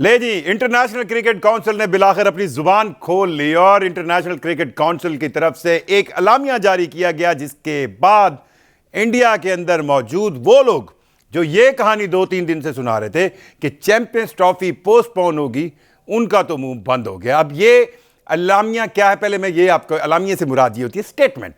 ले जी, international cricket council ने बिलाखिर अपनी जुबान खोल ली और इंटरनेशनल क्रिकेट काउंसिल की तरफ से एक अलामिया जारी किया गया, जिसके बाद इंडिया के अंदर मौजूद वो लोग जो ये कहानी 2-3 दिन से सुना रहे थे कि चैंपियंस ट्रॉफी पोस्टपोन होगी, उनका तो मुंह बंद हो गया। अब ये अलामिया क्या है, पहले मैं ये आपको, अलामिया से मुराद ये होती है स्टेटमेंट,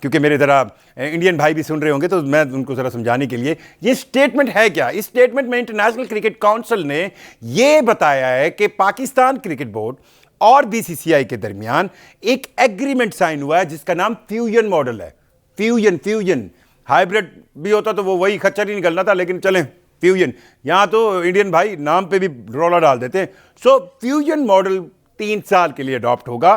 क्योंकि मेरे ज़रा इंडियन भाई भी सुन रहे होंगे तो मैं उनको ज़रा समझाने के लिए, ये स्टेटमेंट है क्या। इस स्टेटमेंट में इंटरनेशनल क्रिकेट काउंसिल ने ये बताया है कि पाकिस्तान क्रिकेट बोर्ड और बीसीसीआई के दरमियान एक एग्रीमेंट साइन हुआ है जिसका नाम फ्यूजन मॉडल है। फ्यूजन हाइब्रिड भी होता तो वो वही खच्चर ही निकलना था, लेकिन चलें फ्यूजन, यहां तो इंडियन भाई नाम पे भी रोला डाल देते हैं। सो फ्यूजन मॉडल 3 साल के लिए अडॉप्ट होगा।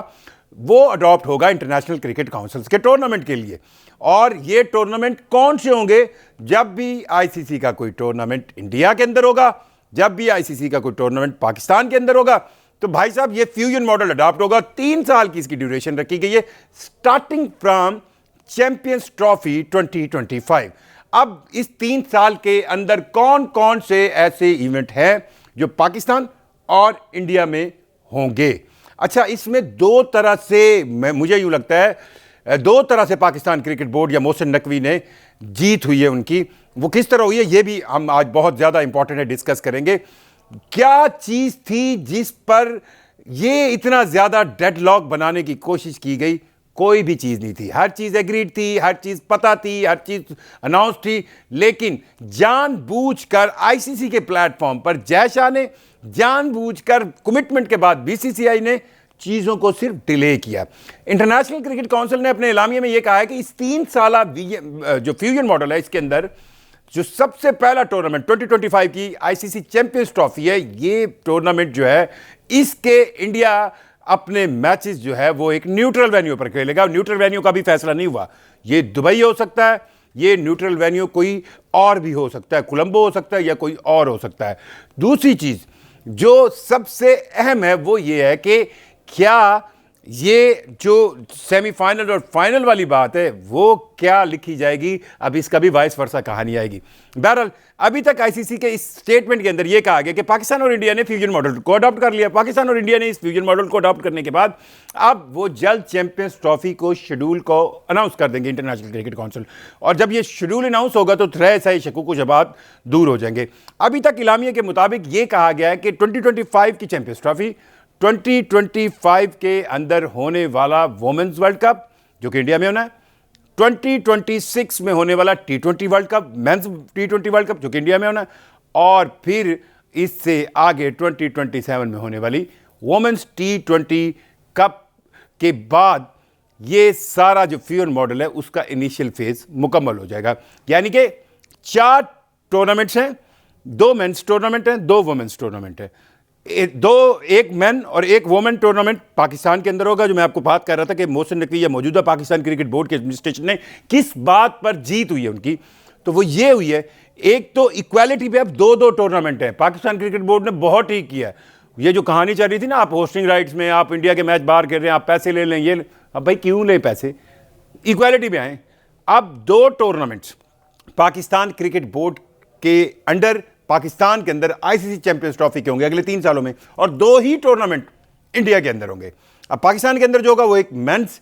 वो अडॉप्ट होगा इंटरनेशनल क्रिकेट काउंसिल के टूर्नामेंट के लिए। और ये टूर्नामेंट कौन से होंगे? जब भी आईसीसी का कोई टूर्नामेंट इंडिया के अंदर होगा, जब भी आईसीसी का कोई टूर्नामेंट पाकिस्तान के अंदर होगा, तो भाई साहब ये फ्यूजन मॉडल अडॉप्ट होगा। 3 साल की इसकी ड्यूरेशन रखी गई है, स्टार्टिंग फ्रॉम चैंपियंस ट्रॉफी 2025। अब इस 3 साल के अंदर कौन कौन से ऐसे इवेंट हैं जो पाकिस्तान और इंडिया में होंगे? अच्छा, इसमें 2 तरह से, मुझे यूं लगता है 2 तरह से पाकिस्तान क्रिकेट बोर्ड या मोहसिन नकवी ने जीत हुई है उनकी। वो किस तरह हुई है ये भी हम आज बहुत ज़्यादा इंपॉर्टेंट है, डिस्कस करेंगे। क्या चीज़ थी जिस पर ये इतना ज़्यादा डेडलॉक बनाने की कोशिश की गई? कोई भी चीज़ नहीं थी, हर चीज़ एग्रीड थी, हर चीज़ पता थी, हर चीज़ अनाउंस थी, लेकिन जानबूझकर आईसीसी के प्लेटफॉर्म पर जय शाह ने जानबूझकर कमिटमेंट के बाद बीसीसीआई ने चीज़ों को सिर्फ डिले किया। इंटरनेशनल क्रिकेट काउंसिल ने अपने एलामिया में यह कहा है कि इस 3 साल जो फ्यूजन मॉडल है, इसके अंदर जो सबसे पहला टूर्नामेंट 2025 की आईसीसी चैंपियंस ट्रॉफी है, ये टूर्नामेंट जो है इसके इंडिया अपने मैचेस जो है वो एक न्यूट्रल वेन्यू पर खेलेगा। न्यूट्रल वेन्यू का भी फैसला नहीं हुआ, ये दुबई हो सकता है, ये न्यूट्रल वेन्यू कोई और भी हो सकता है, कोलंबो हो सकता है या कोई और हो सकता है। दूसरी चीज़ जो सबसे अहम है वो ये है कि क्या ये जो सेमीफाइनल और फाइनल वाली बात है वो क्या लिखी जाएगी? अब इसका भी वाइस वर्सा कहानी आएगी। बहरहाल अभी तक आईसीसी के इस स्टेटमेंट के अंदर यह कहा गया कि पाकिस्तान और इंडिया ने फ्यूजन मॉडल को अडॉप्ट कर लिया। पाकिस्तान और इंडिया ने इस फ्यूजन मॉडल को अडॉप्ट करने के बाद अब वो जल्द चैंपियंस ट्रॉफी को शेड्यूल को अनाउंस कर देंगे इंटरनेशनल क्रिकेट काउंसिल। और जब ये शेड्यूल अनाउंस होगा तो थोड़ा सा शकूक शबात दूर हो जाएंगे। अभी तक इलामिया के मुताबिक ये कहा गया है कि 2025 की चैंपियंस ट्रॉफी 2025 के अंदर होने वाला वुमेन्स वर्ल्ड कप जो कि इंडिया में होना है, 2026 में होने वाला T20 world cup, men's T20 world cup जो कि इंडिया में होना है, और फिर इससे आगे 2027 में होने वाली वुमेन्स T20 कप के बाद ये सारा जो फ्यूजन मॉडल है उसका इनिशियल फेज मुकम्मल हो जाएगा। यानी कि 4 टूर्नामेंट्स हैं, 2 मेंस टूर्नामेंट हैं, 2 वुमेन्स टूर्नामेंट हैं। एक मैन और एक वोमेन टूर्नामेंट पाकिस्तान के अंदर होगा। जो मैं आपको बात कर रहा था कि मोहसिन नकवी या मौजूदा पाकिस्तान क्रिकेट बोर्ड के एडमिनिस्ट्रेशन ने किस बात पर जीत हुई है उनकी, तो वो ये हुई है, एक तो इक्वालिटी पे अब 2-2 टूर्नामेंट है। पाकिस्तान क्रिकेट बोर्ड ने बहुत ठीक किया। ये जो कहानी चल रही थी ना, आप होस्टिंग राइट्स में आप इंडिया के मैच बाहर कर रहे हैं, आप पैसे ले लें, ये अब भाई क्यों लें पैसे, इक्वालिटी पे आए। अब 2 टूर्नामेंट्स पाकिस्तान क्रिकेट बोर्ड के अंडर, पाकिस्तान के अंदर आईसीसी चैंपियंस ट्रॉफी के होंगे अगले 3 सालों में, और 2 ही टूर्नामेंट इंडिया के अंदर होंगे। अब पाकिस्तान के अंदर जो होगा वो एक मेंस,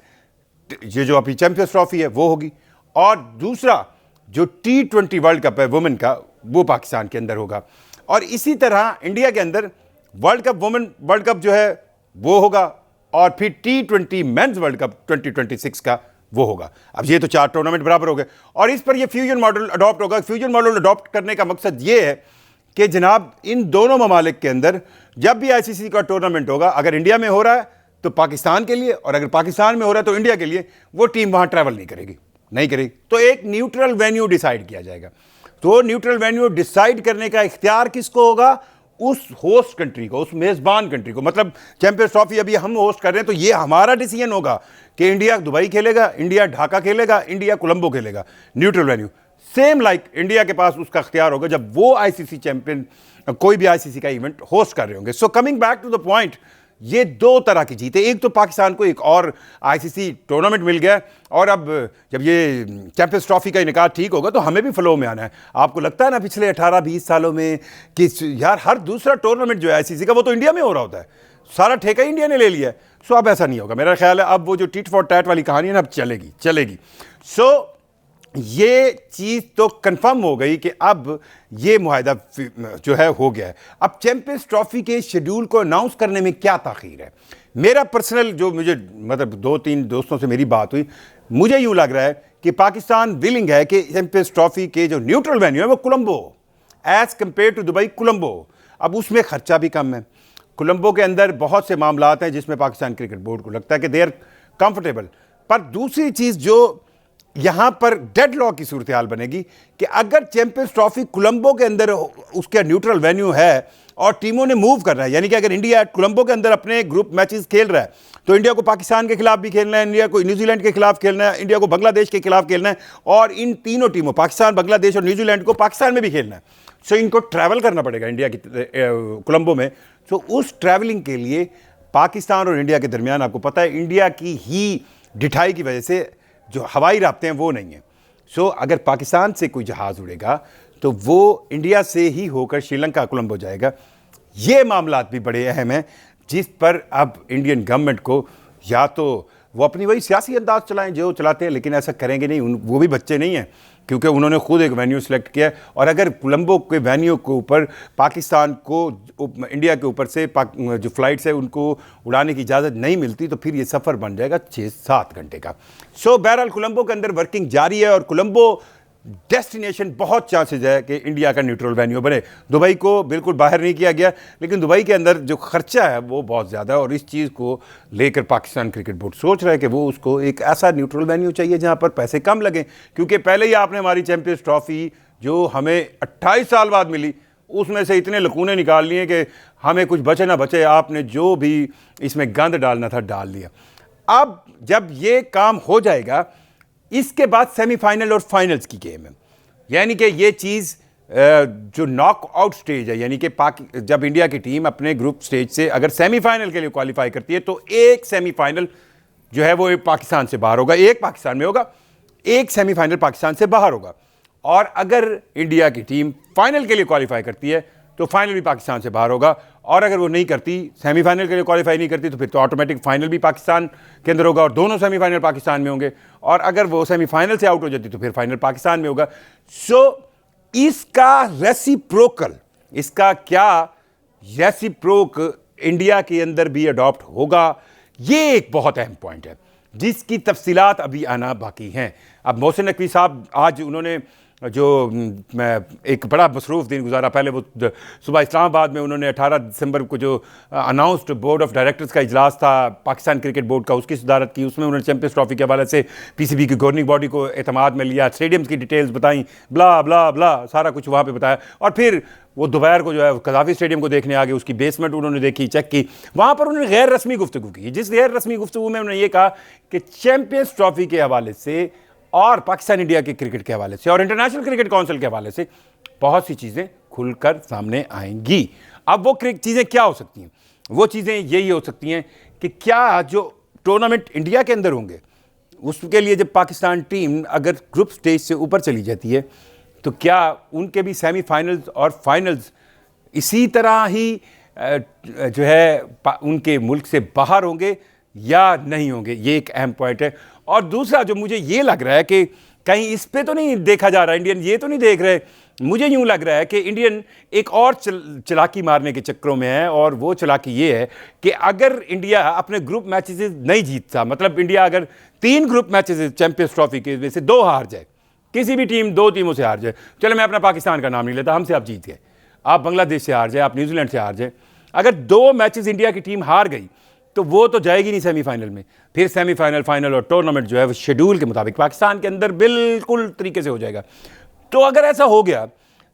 ये जो अभी चैंपियंस ट्रॉफी है वो होगी, और दूसरा जो T20 वर्ल्ड कप है वुमेन का, वो पाकिस्तान के अंदर होगा। और इसी तरह इंडिया के अंदर world cup, women world cup जो है वो होगा, और फिर T20 मेंस वर्ल्ड कप 2026 का वो होगा। अब ये तो 4 टूर्नामेंट बराबर हो गए, और इस पर ये फ्यूजन मॉडल अडॉप्ट होगा। फ्यूजन मॉडल अडॉप्ट करने का मकसद ये है कि जनाब इन दोनों ममालिक के अंदर जब भी आईसीसी का टूर्नामेंट होगा, अगर इंडिया में हो रहा है तो पाकिस्तान के लिए, और अगर पाकिस्तान में हो रहा है तो इंडिया के लिए, वो टीम वहां ट्रैवल नहीं करेगी, तो एक न्यूट्रल वेन्यू डिसाइड किया जाएगा। तो न्यूट्रल वेन्यू डिसाइड करने का इख्तियार किसको होगा? उस होस्ट कंट्री को, उस मेजबान कंट्री को। मतलब चैंपियंस ट्रॉफी अभी हम होस्ट कर रहे हैं तो ये हमारा डिसीजन होगा कि इंडिया दुबई खेलेगा, इंडिया ढाका खेलेगा, इंडिया कोलंबो खेलेगा, neutral venue. Same like India के पास उसका अख्तियार होगा जब वो आईसीसी चैंपियन, कोई भी आईसीसी का इवेंट होस्ट कर रहे होंगे। So coming back to the point, ये दो तरह की जीत है। एक तो पाकिस्तान को एक और आईसीसी टूर्नामेंट मिल गया, और अब जब ये चैंपियंस ट्रॉफी का इनका ठीक होगा तो हमें भी फ्लो में आना है। आपको लगता है ना पिछले 18-20 सालों में कि यार हर दूसरा टूर्नामेंट जो है आईसीसी का वो तो इंडिया में हो रहा होता है, सारा ठेका इंडिया ने ले लिया है। सो अब ऐसा नहीं होगा, मेरा ख्याल है अब वो जो टिट फॉर टैट वाली कहानी है ना, अब चलेगी। सो ये चीज़ तो कंफर्म हो गई कि अब ये मुआहदा जो है हो गया है। अब चैंपियंस ट्रॉफी के शेड्यूल को अनाउंस करने में क्या ताख़ीर है? मेरा पर्सनल जो मुझे मतलब 2-3 दोस्तों से मेरी बात हुई, मुझे यूँ लग रहा है कि पाकिस्तान विलिंग है कि चैंपियंस ट्रॉफी के जो न्यूट्रल वेन्यू है वो Colombo as compare to Dubai Colombo. अब उसमें ख़र्चा भी कम है। कोलंबो के अंदर बहुत से मामलात हैं जिसमें पाकिस्तान क्रिकेट बोर्ड को लगता है कि दे आर कंफर्टेबल। पर दूसरी चीज़ जो यहाँ पर डेड लॉक की सूरत हाल बनेगी कि अगर चैंपियंस ट्रॉफी कोलंबो के अंदर उसका न्यूट्रल वेन्यू है और टीमों ने मूव करना है, यानी कि अगर इंडिया कोलंबो के अंदर अपने ग्रुप मैचेस खेल रहा है तो इंडिया को पाकिस्तान के खिलाफ भी खेलना है, इंडिया को न्यूजीलैंड के खिलाफ खेलना है, इंडिया को बांग्लादेश के खिलाफ खेलना है, और इन तीनों टीमों पाकिस्तान, बांग्लादेश और न्यूजीलैंड को पाकिस्तान में भी खेलना है। सो इनको ट्रैवल करना पड़ेगा इंडिया की कोलंबो में। सो उस ट्रैवलिंग के लिए पाकिस्तान और इंडिया के दरमियान आपको पता है इंडिया की ही ढिठाई की वजह से जो हवाई राब्ते हैं वो नहीं है। सो अगर पाकिस्तान से कोई जहाज़ उड़ेगा तो वो इंडिया से ही होकर श्रीलंका कोलंबो जाएगा। ये मामलात भी बड़े अहम हैं जिस पर अब इंडियन गवर्नमेंट को या तो वो अपनी वही सियासी अंदाज चलाएं जो चलाते हैं, लेकिन ऐसा करेंगे नहीं, वो भी बच्चे नहीं हैं क्योंकि उन्होंने खुद एक वेन्यू सेलेक्ट किया। और अगर कोलंबो के वेन्यू के ऊपर पाकिस्तान को इंडिया के ऊपर से जो फ्लाइट्स है उनको उड़ाने की इजाज़त नहीं मिलती तो फिर ये सफ़र बन जाएगा 6-7 घंटे का। सो बहरहाल कोलंबो के अंदर वर्किंग जारी है और कोलंबो डेस्टिनेशन बहुत चांसेस है कि इंडिया का न्यूट्रल वेन्यू बने। दुबई को बिल्कुल बाहर नहीं किया गया, लेकिन दुबई के अंदर जो खर्चा है वो बहुत ज़्यादा है और इस चीज़ को लेकर पाकिस्तान क्रिकेट बोर्ड सोच रहा है कि वो उसको एक ऐसा न्यूट्रल वेन्यू चाहिए जहां पर पैसे कम लगें। क्योंकि पहले ही आपने हमारी चैंपियंस ट्रॉफी जो हमें 28 साल बाद मिली उसमें से इतने लकूने निकाल लिए कि हमें कुछ बचे ना बचे, आपने जो भी इसमें गंद डालना था डाल दिया। अब जब ये काम हो जाएगा इसके बाद सेमीफाइनल और फाइनल्स की गेम है, यानी कि ये चीज़ जो नॉकआउट स्टेज है, यानी कि जब इंडिया की टीम अपने ग्रुप स्टेज से अगर सेमीफाइनल के लिए क्वालिफाई करती है तो एक सेमीफाइनल जो है वो पाकिस्तान से बाहर होगा, एक पाकिस्तान में होगा, एक सेमीफाइनल पाकिस्तान से बाहर होगा। और अगर इंडिया की टीम फाइनल के लिए क्वालिफाई करती है तो फाइनल भी पाकिस्तान से बाहर होगा, और अगर वो नहीं करती, सेमीफाइनल के लिए क्वालिफाई नहीं करती, तो फिर तो ऑटोमेटिक फाइनल भी पाकिस्तान के अंदर होगा और दोनों सेमीफाइनल पाकिस्तान में होंगे, और अगर वो सेमीफाइनल से आउट हो जाती तो फिर फाइनल पाकिस्तान में होगा। सो इसका रेसिप्रोकल, इसका क्या रेसिप्रोक इंडिया के अंदर भी अडॉप्ट होगा, ये एक बहुत अहम पॉइंट है जिसकी तफसीलात अभी आना बाकी हैं। अब मोहसिन नकवी साहब आज उन्होंने जो एक बड़ा मसरूफ़ दिन गुजारा, पहले वो सुबह इस्लामाबाद में उन्होंने 18 दिसंबर को जो अनाउंस्ड बोर्ड ऑफ डायरेक्टर्स का इजलास था पाकिस्तान क्रिकेट बोर्ड का, उसकी सदारत की। उसमें उन्होंने चैंपियंस ट्रॉफी के हवाले से पीसीबी की गवर्निंग बॉडी को एतमाद में लिया, स्टेडियम्स की डिटेल्स बताई, ब्ला ब्ला ब्ला सारा कुछ वहाँ पर बताया। और फिर वो दोपहर को जो है कज़ाफ़ी स्टेडियम को देखने आ गए, उसकी बेसमेंट उन्होंने देखी, चेक की। वहाँ पर उन्होंने गैर रस्मी गुफ्तगू की, जिस गैर रस्मी गुफ्तगू में उन्होंने ये कहा कि चैंपियंस ट्रॉफी के हवाले से और पाकिस्तान इंडिया के क्रिकेट के हवाले से और इंटरनेशनल क्रिकेट काउंसिल के हवाले से बहुत सी चीज़ें खुलकर सामने आएंगी। अब वो चीज़ें क्या हो सकती हैं? वो चीज़ें यही हो सकती हैं कि क्या जो टूर्नामेंट इंडिया के अंदर होंगे उसके लिए जब पाकिस्तान टीम अगर ग्रुप स्टेज से ऊपर चली जाती है तो क्या उनके भी सेमीफाइनल्स और फाइनल्स इसी तरह ही जो है उनके मुल्क से बाहर होंगे या नहीं होंगे? ये एक अहम पॉइंट है। और दूसरा जो मुझे ये लग रहा है कि कहीं इस पे तो नहीं देखा जा रहा, इंडियन ये तो नहीं देख रहे, मुझे यूँ लग रहा है कि इंडियन एक और चलाकी मारने के चक्करों में है, और वो चलाकी ये है कि अगर इंडिया अपने ग्रुप मैचेस नहीं जीतता, मतलब इंडिया अगर 3 ग्रुप मैचेस चैंपियंस ट्रॉफी के में से 2 हार जाए, किसी भी टीम 2 टीमों से हार जाए, चलो मैं अपना पाकिस्तान का नाम नहीं लेता, हमसे आप जीत गए, आप बांग्लादेश से हार जाए, आप न्यूजीलैंड से हार जाए, अगर 2 मैचेस इंडिया की टीम हार गई तो वो तो जाएगी नहीं सेमीफाइनल में। फिर सेमीफाइनल, फाइनल और टूर्नामेंट जो है वो शेड्यूल के मुताबिक पाकिस्तान के अंदर बिल्कुल तरीके से हो जाएगा। तो अगर ऐसा हो गया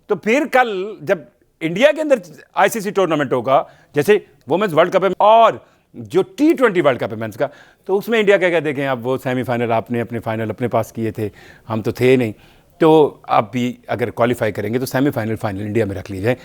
तो फिर कल जब इंडिया के अंदर आईसीसी टूर्नामेंट होगा, जैसे वुमेन्स वर्ल्ड कप है और जो T20 वर्ल्ड कप है मेंस का, तो उसमें इंडिया क्या कहते हैं, अब वो सेमीफाइनल आपने अपने फाइनल अपने पास किए थे, हम तो थे नहीं, तो आप भी अगर क्वालिफाई करेंगे तो सेमीफाइनल फाइनल इंडिया में रख लीजिए।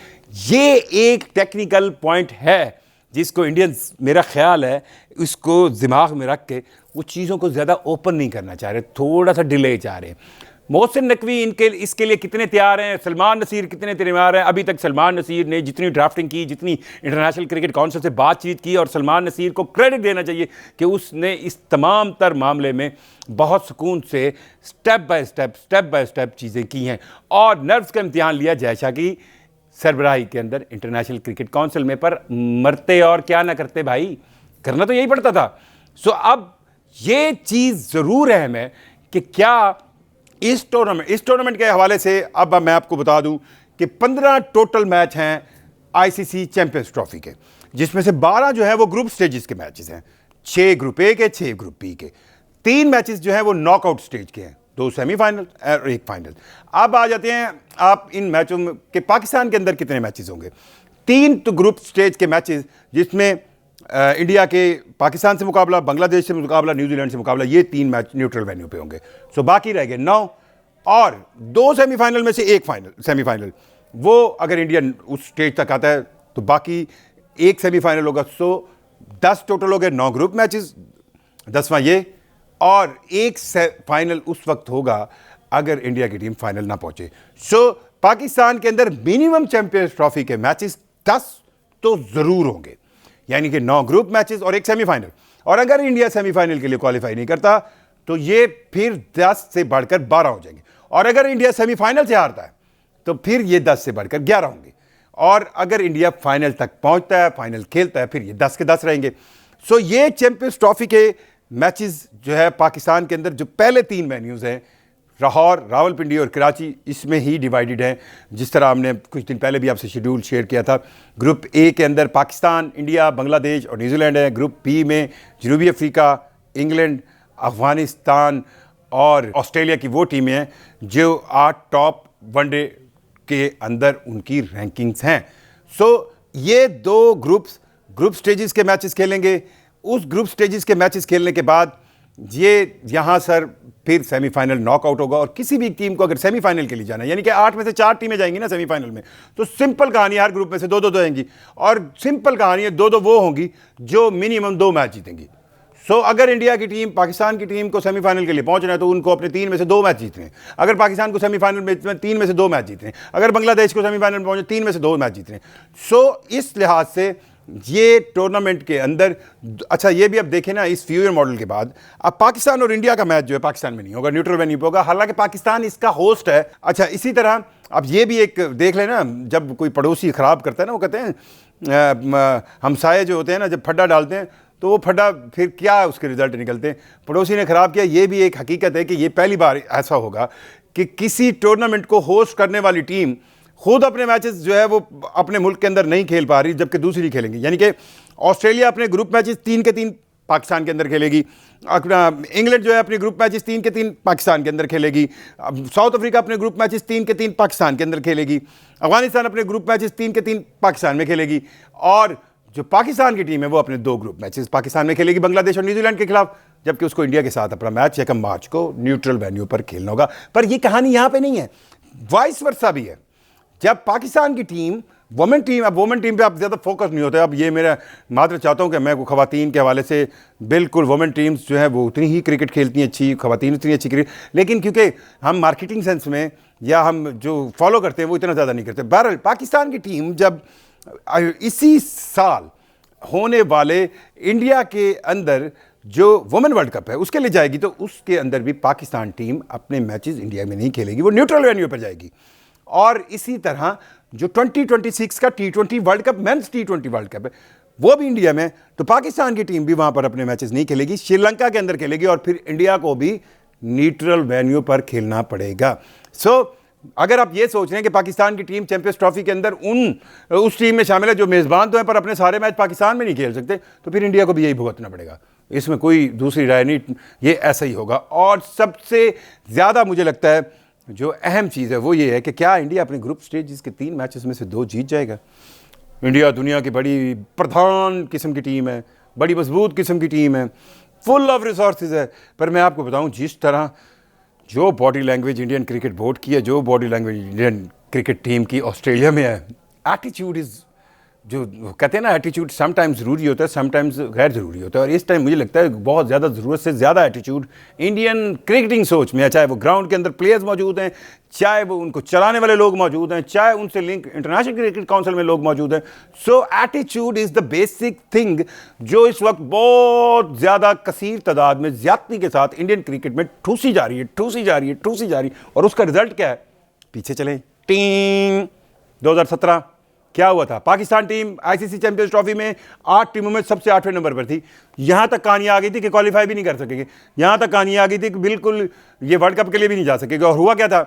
ये एक टेक्निकल पॉइंट है जिसको इंडियंस, मेरा ख्याल है, इसको दिमाग में रख के वो चीज़ों को ज़्यादा ओपन नहीं करना चाह रहे, थोड़ा सा डिले चाह रहे हैं। मोहसिन नकवी इसके लिए कितने तैयार हैं, सलमान नसीर कितने तैयार हैं? अभी तक सलमान नसीर ने जितनी ड्राफ्टिंग की, जितनी इंटरनेशल क्रिकेट काउंसिल से बातचीत की, और सलमान नसीर को क्रेडिट देना चाहिए कि उसने इस तमाम तर मामले में बहुत सुकून से स्टेप बाय स्टेप चीज़ें की हैं और नर्व्स का इम्तिहान लिया जयशाह की सरबराही के अंदर इंटरनेशनल क्रिकेट काउंसिल में। पर मरते और क्या ना करते भाई, करना तो यही पड़ता था। सो अब ये चीज़ ज़रूर अहम है कि क्या इस टूर्नामेंट के हवाले से अब मैं आपको बता दूं कि 15 टोटल मैच हैं आईसीसी चैंपियंस ट्रॉफी के, जिसमें से 12 जो है वो ग्रुप स्टेजेस के मैचेस हैं, 6 ग्रुप ए के, 6 ग्रुप बी के। 3 मैचेस जो हैं वो नॉकआउट स्टेज के हैं, 2 सेमीफाइनल और 1 फाइनल। अब आ जाते हैं आप इन मैचों में कि पाकिस्तान के अंदर कितने मैचेस होंगे। 3 तो ग्रुप स्टेज के मैचेस, जिसमें इंडिया के पाकिस्तान से मुकाबला, बांग्लादेश से मुकाबला, न्यूजीलैंड से मुकाबला, ये 3 मैच न्यूट्रल वेन्यू पे होंगे। सो बाकी रह गए 9 और 2 सेमीफाइनल में से 1 सेमीफाइनल। वो अगर इंडिया उस स्टेज तक आता है तो बाकी 1 सेमीफाइनल होगा। सो 10 टोटल हो गए, 9 ग्रुप मैचेस, 10वां ये, और 1 फाइनल उस वक्त होगा अगर इंडिया की टीम फाइनल ना पहुंचे। सो पाकिस्तान के अंदर मिनिमम चैंपियंस ट्रॉफी के मैचेस 10 तो जरूर होंगे, यानी कि 9 ग्रुप मैचेस और 1 सेमीफाइनल। और अगर इंडिया सेमीफाइनल के लिए क्वालिफाई नहीं करता तो ये फिर 10 से बढ़कर 12 हो जाएंगे, और अगर इंडिया सेमीफाइनल से हारता है तो फिर ये 10 से बढ़कर 11 होंगे, और अगर इंडिया फाइनल तक पहुंचता है, फाइनल खेलता है, फिर ये 10 के 10 रहेंगे। सो ये चैंपियंस ट्रॉफी के मैचेस जो है पाकिस्तान के अंदर, जो पहले 3 वेन्यूज़ हैं, लाहौर, रावलपिंडी और कराची, इसमें ही डिवाइडेड है। जिस तरह हमने कुछ दिन पहले भी आपसे शेड्यूल शेयर किया था, ग्रुप ए के अंदर पाकिस्तान, इंडिया, बांग्लादेश और न्यूजीलैंड है। ग्रुप बी में जनूबी अफ्रीका, इंग्लैंड, अफगानिस्तान और ऑस्ट्रेलिया की वो टीमें हैं जो 8 टॉप वनडे के अंदर उनकी रैंकिंग्स हैं। सो ये 2 ग्रुप स्टेजेस के मैचेस खेलेंगे। उस ग्रुप स्टेजेस के मैचेस खेलने के बाद ये यहाँ सर फिर सेमीफाइनल नॉकआउट होगा, और किसी भी टीम को अगर सेमीफाइनल के लिए जाना है, यानी कि 8 में से 4 टीमें जाएंगी ना सेमीफाइनल में, तो सिंपल कहानी हर ग्रुप में से 2-2 जाएंगी, और सिंपल कहानी है 2-2 वो होंगी जो मिनिमम 2 मैच जीतेंगी। सो अगर इंडिया की टीम पाकिस्तान की टीम को सेमीफाइनल के लिए पहुंचना है तो उनको अपने 3 में से 2 मैच जीतने हैं। अगर पाकिस्तान को सेमीफाइनल में 3 में से 2 मैच जीतने हैं, अगर बांग्लादेश को सेमीफाइनल में पहुंचे 3 में से 2 मैच जीतने हैं। सो इस लिहाज से ये टूर्नामेंट के अंदर, अच्छा ये भी अब देखें ना, इस फ्यूजन मॉडल के बाद अब पाकिस्तान और इंडिया का मैच जो है पाकिस्तान में नहीं होगा, न्यूट्रल वेन्यू पे होगा, हालांकि पाकिस्तान इसका होस्ट है। अच्छा इसी तरह अब ये भी एक देख लेना, जब कोई पड़ोसी ख़राब करता है ना, वो कहते हैं हमसाये जो होते हैं ना, जब फड्डा डालते हैं तो वो फड्डा फिर क्या उसके रिजल्ट निकलते हैं। पड़ोसी ने ख़राब किया, ये भी एक हकीकत है कि ये पहली बार ऐसा होगा कि किसी टूर्नामेंट को होस्ट करने वाली टीम खुद अपने मैचेस जो है वो अपने मुल्क के अंदर नहीं खेल पा रही, जबकि दूसरी खेलेंगी। यानी कि ऑस्ट्रेलिया अपने ग्रुप मैचेस 3 के 3 पाकिस्तान के अंदर खेलेगी, अपना इंग्लैंड जो है अपने ग्रुप मैचेस 3 के 3 पाकिस्तान के अंदर खेलेगी, साउथ अफ्रीका अपने ग्रुप मैचेस 3 के 3 पाकिस्तान के अंदर खेलेगी, अफगानिस्तान अपने ग्रुप मैचेस 3 के 3 पाकिस्तान में खेलेगी, और जो पाकिस्तान की टीम है वो अपने 2 ग्रुप मैचेस पाकिस्तान में खेलेगी, बांग्लादेश और न्यूजीलैंड के खिलाफ, जबकि उसको इंडिया के साथ अपना मैच 1 मार्च को न्यूट्रल वेन्यू पर खेलना होगा। पर ये कहानी यहाँ पे नहीं है, वाइस वर्सा भी है। जब पाकिस्तान की टीम वुमेन टीम, अब वुमेन टीम पे आप ज़्यादा फोकस नहीं होता। अब ये मेरा मात्र चाहता हूँ कि मैं ख़वातीन के हवाले से बिल्कुल, वुमेन टीम्स जो है वो उतनी ही क्रिकेट खेलती हैं अच्छी, ख़वातीन उतनी अच्छी क्रिकेट, लेकिन क्योंकि हम मार्केटिंग सेंस में या हम जो फॉलो करते हैं वो इतना ज़्यादा नहीं करते। बहरहाल पाकिस्तान की टीम जब इसी साल होने वाले इंडिया के अंदर जो वुमेन वर्ल्ड कप है उसके लिए जाएगी, तो उसके अंदर भी पाकिस्तान टीम अपने मैचेस इंडिया में नहीं खेलेगी, वो न्यूट्रल वेन्यू पर जाएगी। और इसी तरह जो 2026 का T20 world cup, men's T20 world cup है, वो भी इंडिया में, तो पाकिस्तान की टीम भी वहाँ पर अपने मैचेस नहीं खेलेगी, श्रीलंका के अंदर खेलेगी, और फिर इंडिया को भी न्यूट्रल वेन्यू पर खेलना पड़ेगा। सो अगर आप ये सोच रहे हैं कि पाकिस्तान की टीम चैंपियंस ट्रॉफी के अंदर उस टीम में शामिल है जो मेज़बान तो है पर अपने सारे मैच पाकिस्तान में नहीं खेल सकते, तो फिर इंडिया को भी यही भुगतना पड़ेगा। इसमें कोई दूसरी राय नहीं, ये ऐसा ही होगा। और सबसे ज़्यादा मुझे लगता है जो अहम चीज़ है वो ये है कि क्या इंडिया अपने ग्रुप स्टेज के 3 मैचेस में से 2 जीत जाएगा। इंडिया दुनिया की बड़ी प्रधान किस्म की टीम है, बड़ी मजबूत किस्म की टीम है, फुल ऑफ रिसोर्सेज है, पर मैं आपको बताऊं जिस तरह जो body language Indian cricket board की है, जो body language Indian cricket team की ऑस्ट्रेलिया में है, एटीट्यूड इज़ जो कहते हैं ना एटीट्यूड समटाइम्स ज़रूरी होता है, समटाइम्स गैर ज़रूरी होता है, और इस टाइम मुझे लगता है बहुत ज़्यादा ज़रूरत से ज़्यादा एटीट्यूड इंडियन क्रिकेटिंग सोच में है। चाहे वो ग्राउंड के अंदर प्लेयर्स मौजूद हैं, चाहे वो उनको चलाने वाले लोग मौजूद हैं, चाहे उनसे लिंक इंटरनेशनल क्रिकेट काउंसिल में लोग मौजूद हैं। So attitude is the basic thing जो इस वक्त बहुत ज़्यादा कसीर तादाद में ज़्यादती के साथ इंडियन क्रिकेट में ठूसी जा रही है, ठूसी जा रही है, ठूसी जा रही है। और उसका रिजल्ट क्या है? पीछे चलें, टीम 2017 क्या हुआ था? Pakistan team ICC champions trophy में 8 टीमों में सबसे 8वें नंबर पर थी। यहां तक कहानी आ गई थी कि क्वालिफाई भी नहीं कर सकेंगे, यहां तक कहानी आ गई थी कि बिल्कुल ये वर्ल्ड कप के लिए भी नहीं जा सकेगा। और हुआ क्या था?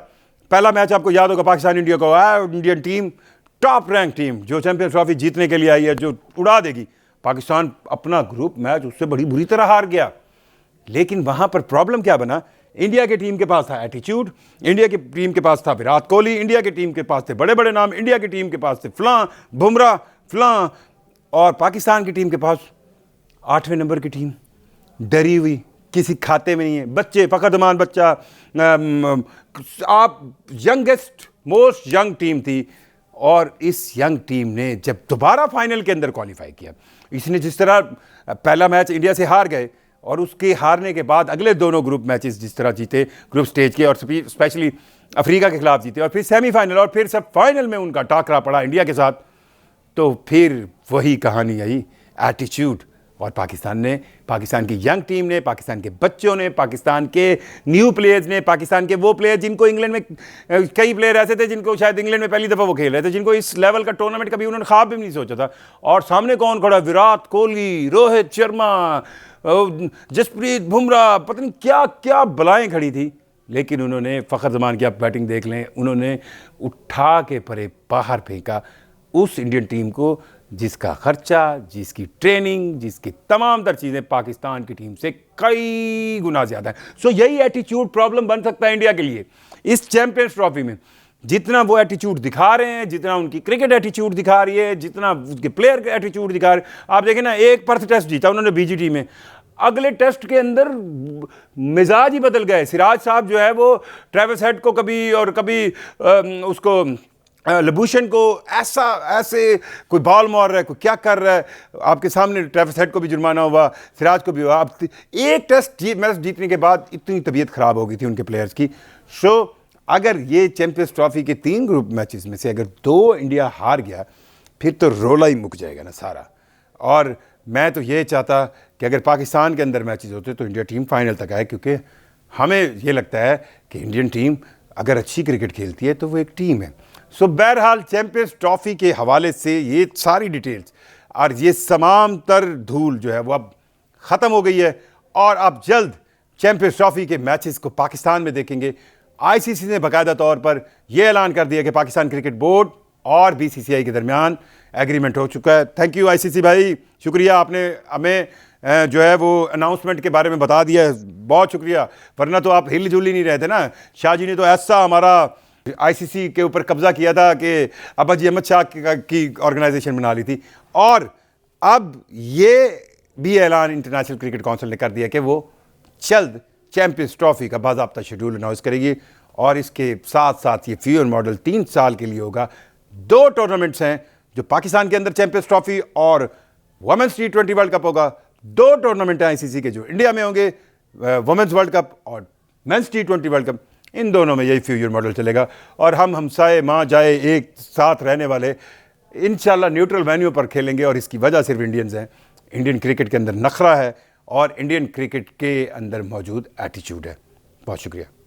पहला मैच आपको याद होगा, पाकिस्तान इंडिया को आया, Indian team top rank team जो चैंपियंस ट्रॉफी जीतने के लिए आई है, जो उड़ा देगी। पाकिस्तान अपना ग्रुप मैच उससे बड़ी बुरी तरह हार गया। लेकिन वहां पर प्रॉब्लम क्या बना? इंडिया की टीम के पास था एटीट्यूड, इंडिया की टीम के पास था विराट कोहली, इंडिया की टीम के पास थे बड़े बड़े नाम, इंडिया की टीम के पास थे फलां बुमराह फलां, और पाकिस्तान की टीम के पास 8वें नंबर की टीम डरी हुई, किसी खाते में नहीं है, बच्चे फखरजमान बच्चा, आप यंगेस्ट मोस्ट यंग टीम थी। और इस यंग टीम ने जब दोबारा फाइनल के अंदर क्वालिफाई किया, इसने जिस तरह पहला मैच इंडिया से हार गए और उसके हारने के बाद अगले दोनों ग्रुप मैचेस जिस तरह जीते ग्रुप स्टेज के, और स्पेशली अफ्रीका के खिलाफ जीते, और फिर सेमीफाइनल और फिर सब फाइनल में उनका टाकरा पड़ा इंडिया के साथ, तो फिर वही कहानी आई एटीट्यूड। और पाकिस्तान की यंग टीम ने, पाकिस्तान के बच्चों ने, पाकिस्तान के न्यू प्लेयर्स ने, पाकिस्तान के वो प्लेयर जिनको इंग्लैंड में कई प्लेयर ऐसे थे जिनको शायद इंग्लैंड में पहली दफ़ा वो खेल रहे थे, जिनको इस लेवल का टूर्नामेंट कभी उन्होंने ख्वाब भी नहीं सोचा था। और सामने कौन खड़ा? विराट कोहली, रोहित शर्मा, जसप्रीत बुमराह, पता नहीं क्या क्या बलाएं खड़ी थी। लेकिन उन्होंने फ़खर जमान की आप बैटिंग देख लें, उन्होंने उठा के परे बाहर फेंका उस इंडियन टीम को जिसका खर्चा, जिसकी ट्रेनिंग, जिसकी तमाम तर चीज़ें पाकिस्तान की टीम से कई गुना ज़्यादा है। सो यही एटीट्यूड प्रॉब्लम बन सकता है इंडिया के लिए इस चैंपियंस ट्रॉफी में। जितना वो एटीट्यूड दिखा रहे हैं, जितना उनकी क्रिकेट एटीट्यूड दिखा रही है, जितना उसके प्लेयर एटीट्यूड दिखा रहे हैं। आप देखें ना, एक पर्थ टेस्ट जीता उन्होंने बीजीटी में, अगले टेस्ट के अंदर मिजाज ही बदल गए। सिराज साहब जो है वो ट्रेविस हेड को कभी और कभी उसको लबूशन को ऐसे कोई बॉल मार रहा है, कोई क्या कर रहा है। आपके सामने ट्रेविस हेड को भी जुर्माना हुआ, सिराज को भी हुआ। अब एक टेस्ट मैच जीतने के बाद इतनी तबीयत खराब हो गई थी उनके प्लेयर्स की। सो अगर ये चैंपियंस ट्रॉफी के 3 ग्रुप मैचेस में से अगर 2 इंडिया हार गया, फिर तो रोला ही मुक जाएगा ना सारा। और मैं तो ये चाहता कि अगर पाकिस्तान के अंदर मैचेस होते तो इंडिया टीम फाइनल तक आए, क्योंकि हमें ये लगता है कि इंडियन टीम अगर अच्छी क्रिकेट खेलती है तो वो एक टीम है। सो बहरहाल चैंपियंस ट्रॉफी के हवाले से ये सारी डिटेल्स और ये तमाम तर धूल जो है वो अब ख़त्म हो गई है, और अब जल्द चैंपियंस ट्रॉफी के मैचेस को पाकिस्तान में देखेंगे। आईसीसी ने बाकायदा तौर पर यह ऐलान कर दिया कि पाकिस्तान क्रिकेट बोर्ड और बीसीसीआई के दरमियान एग्रीमेंट हो चुका है। थैंक यू आईसीसी भाई, शुक्रिया, आपने हमें जो है वो अनाउंसमेंट के बारे में बता दिया है, बहुत शुक्रिया। वरना तो आप हिल जुल ही नहीं रहते ना। शाह जी ने तो ऐसा हमारा आईसीसी के ऊपर कब्जा किया था कि अब्बा जी अहमद शाह की ऑर्गेनाइजेशन बना ली थी। और अब ये भी ऐलान इंटरनेशनल क्रिकेट काउंसिल ने कर दिया कि वो जल्द चैंपियंस ट्रॉफी का बाज़ाब्ता शेड्यूल अनाउंस करेगी, और इसके साथ साथ ये फ्यूजन मॉडल 3 साल के लिए होगा। 2 टूर्नामेंट्स हैं जो पाकिस्तान के अंदर चैंपियंस ट्रॉफी और वुमेन्स T20 वर्ल्ड कप होगा। 2 टूर्नामेंट हैं आईसीसी के जो इंडिया में होंगे, वुमेन्स वर्ल्ड कप और मेंस T20 वर्ल्ड कप। इन दोनों में यही फ्यूजन मॉडल चलेगा, और हम हमसाए माँ जाए एक साथ रहने वाले इंशाल्लाह न्यूट्रल वेन्यू पर खेलेंगे। और इसकी वजह सिर्फ इंडियंस हैं। इंडियन क्रिकेट के अंदर नखरा है और इंडियन क्रिकेट के अंदर मौजूद एटीट्यूड है। बहुत शुक्रिया।